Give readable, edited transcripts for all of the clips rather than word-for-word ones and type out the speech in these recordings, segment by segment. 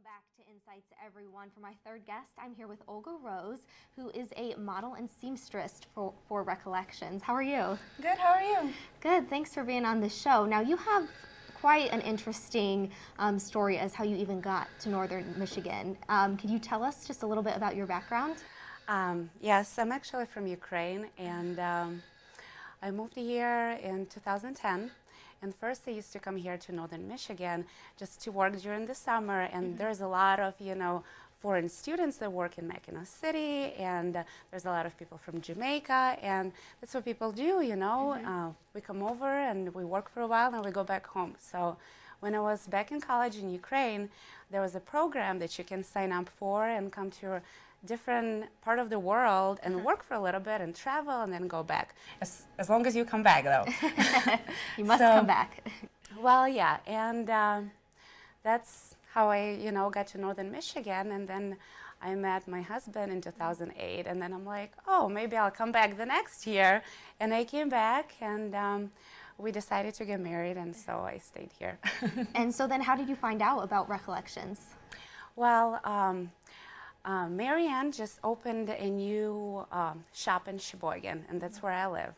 Welcome back to Insights, everyone. For my third guest, I'm here with Olga Rose, who is a model and seamstress for Recollections. How are you? Good, how are you? Good, thanks for being on the show. Now, you have quite an interesting story as how you even got to Northern Michigan. Could you tell us just a little bit about your background? Yes, I'm actually from Ukraine, and I moved here in 2010. And first I used to come here to Northern Michigan just to work during the summer, and there's a lot of, foreign students that work in Mackinaw City, and there's a lot of people from Jamaica, and that's what people do, we come over and we work for a while and we go back home. So when I was back in college in Ukraine, there was a program that you can sign up for and come to a different part of the world and work for a little bit and travel and then go back. As long as you come back, though. You must come back. Well, yeah, and that's how I, got to Northern Michigan, and then I met my husband in 2008, and then I'm like, oh, maybe I'll come back the next year, and I came back, and we decided to get married, and so I stayed here. And so then how did you find out about Recollections? Well, Marianne just opened a new shop in Sheboygan, and that's where I live.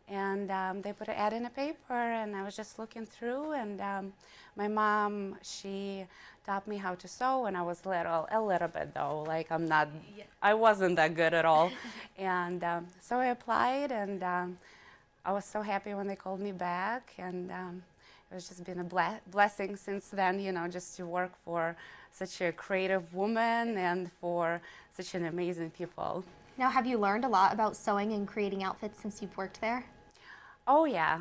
And they put an ad in a paper, and I was just looking through, and my mom, she taught me how to sew when I was little, a little bit though, like I wasn't that good at all. And so I applied, and I was so happy when they called me back, and it was just been a blessing since then, just to work for such a creative woman and for such an amazing people. Now, have you learned a lot about sewing and creating outfits since you've worked there? Oh yeah,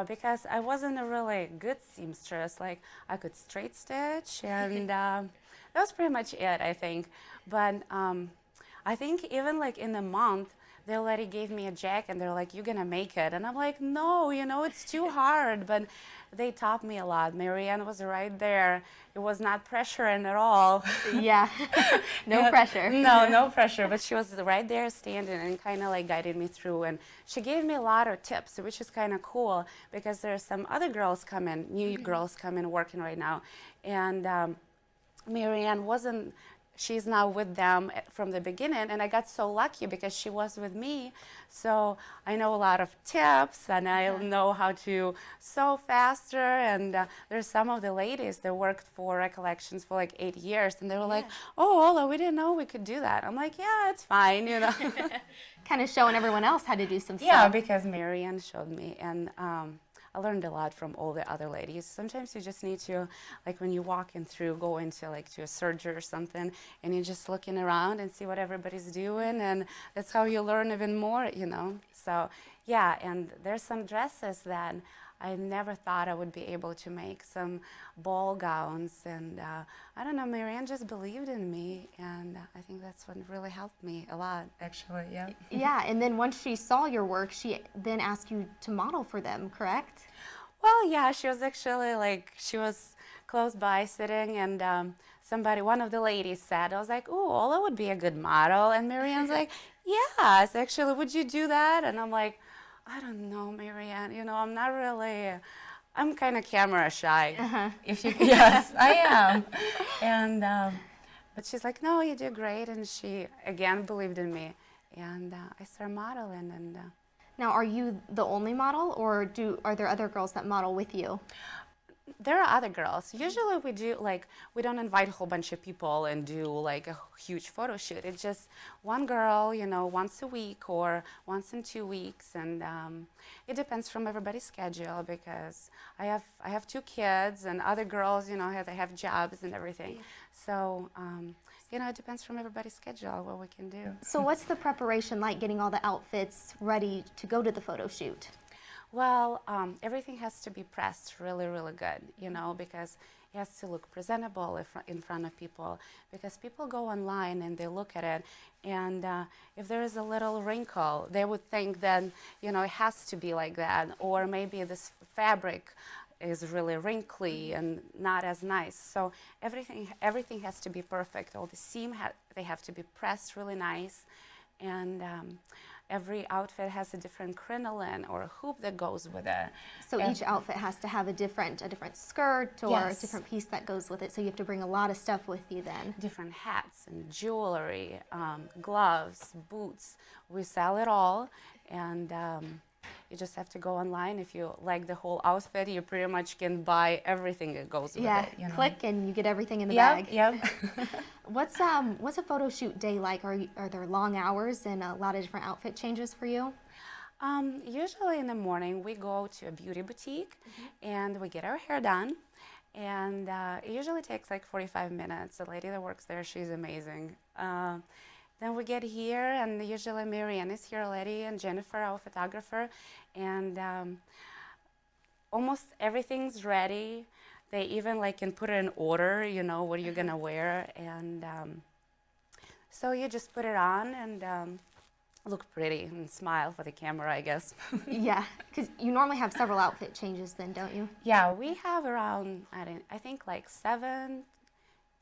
because I wasn't a really good seamstress. Like, I could straight stitch, and that was pretty much it, I think. But I think even like in a month, they already gave me a jacket, and they're like, you're gonna make it. And I'm like, no, it's too hard. But they taught me a lot. Marianne was right there. It was not pressuring at all. Yeah, no pressure. No pressure. But she was right there standing and kind of like guided me through. And she gave me a lot of tips, which is kind of cool, because there's some other girls coming, new girls coming working right now. And Marianne she's now with them from the beginning, and I got so lucky because she was with me. So I know a lot of tips, and I know how to sew faster. And there's some of the ladies that worked for Recollections for like 8 years, and they were like, oh, Ola, we didn't know we could do that. I'm like, yeah, it's fine, Kind of showing everyone else how to do some stuff. Yeah, because Marianne showed me, and I learned a lot from all the other ladies. Sometimes you just need to, like when you walk in through, go into like to a surgery or something, and you're just looking around and see what everybody's doing, and that's how you learn even more, So yeah, and there's some dresses that I never thought I would be able to make, some ball gowns, and I don't know, Marianne just believed in me, and I think that's what really helped me a lot, actually, yeah. Yeah, and then once she saw your work, she then asked you to model for them, correct? Well, yeah, she was actually like, she was close by sitting, and one of the ladies said, I was like, ooh, Ola would be a good model, and Marianne's like, yes, actually, would you do that? And I'm like, I don't know, Marianne, I'm not really, I'm kind of camera shy. Yes, I am. And, but she's like, no, you do great. And she, again, believed in me. And I started modeling. And now, are you the only model, or are there other girls that model with you? There are other girls. Usually we do, like, we don't invite a whole bunch of people and do like a huge photo shoot. It's just one girl, once a week or once in 2 weeks. And it depends from everybody's schedule, because I have 2 kids, and other girls, they have jobs and everything. So, it depends from everybody's schedule what we can do. So what's the preparation like, getting all the outfits ready to go to the photo shoot? Well, everything has to be pressed really, really good, because it has to look presentable in front of people, because people go online and they look at it, and if there is a little wrinkle, they would think that, it has to be like that, or maybe this fabric is really wrinkly and not as nice. So everything has to be perfect. All the seam, they have to be pressed really nice. And every outfit has a different crinoline or hoop that goes with it. So each outfit has to have a different skirt or a Yes. different piece that goes with it. So you have to bring a lot of stuff with you then. Different hats and jewelry, gloves, boots. We sell it all, and you just have to go online. If you like the whole outfit, you pretty much can buy everything that goes with Yeah, it. You know? click and you get everything in the Yep, bag. yep. What's a photo shoot day like? Are there long hours and a lot of different outfit changes for you? Usually in the morning we go to a beauty boutique and we get our hair done, and it usually takes like 45 minutes. The lady that works there, she's amazing. Then we get here, and usually Marianne is here already, and Jennifer, our photographer, and almost everything's ready. They even like can put it in order, you know, what you're gonna wear, and so you just put it on and look pretty and smile for the camera, I guess. Yeah, because you normally have several outfit changes then, don't you? Yeah, we have around, I think like 7,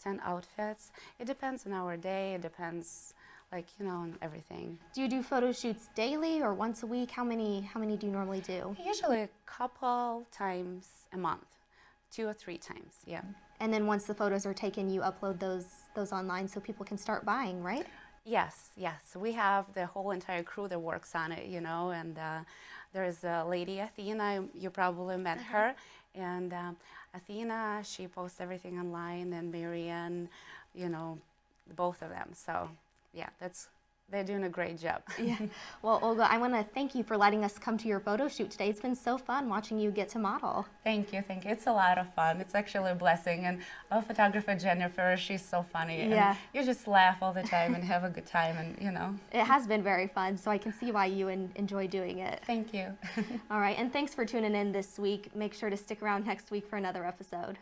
10 outfits. It depends on our day, it depends, like, you know, on everything. Do you do photo shoots daily or once a week? How many do you normally do? Usually a couple times a month, 2 or 3 times, yeah. And then once the photos are taken, you upload those online so people can start buying, right? Yes, yes. We have the whole entire crew that works on it, you know, and there's a lady, Athena, you probably met her, and Athena, she posts everything online, and Marianne, you know, both of them. So, yeah, they're doing a great job. Yeah. Well, Olga, I want to thank you for letting us come to your photo shoot today. It's been so fun watching you get to model. Thank you, thank you. It's a lot of fun. It's actually a blessing. And our photographer, Jennifer, she's so funny. Yeah. And you just laugh all the time and have a good time, and, you know. It has been very fun, so I can see why you enjoy doing it. Thank you. All right, and thanks for tuning in this week. Make sure to stick around next week for another episode.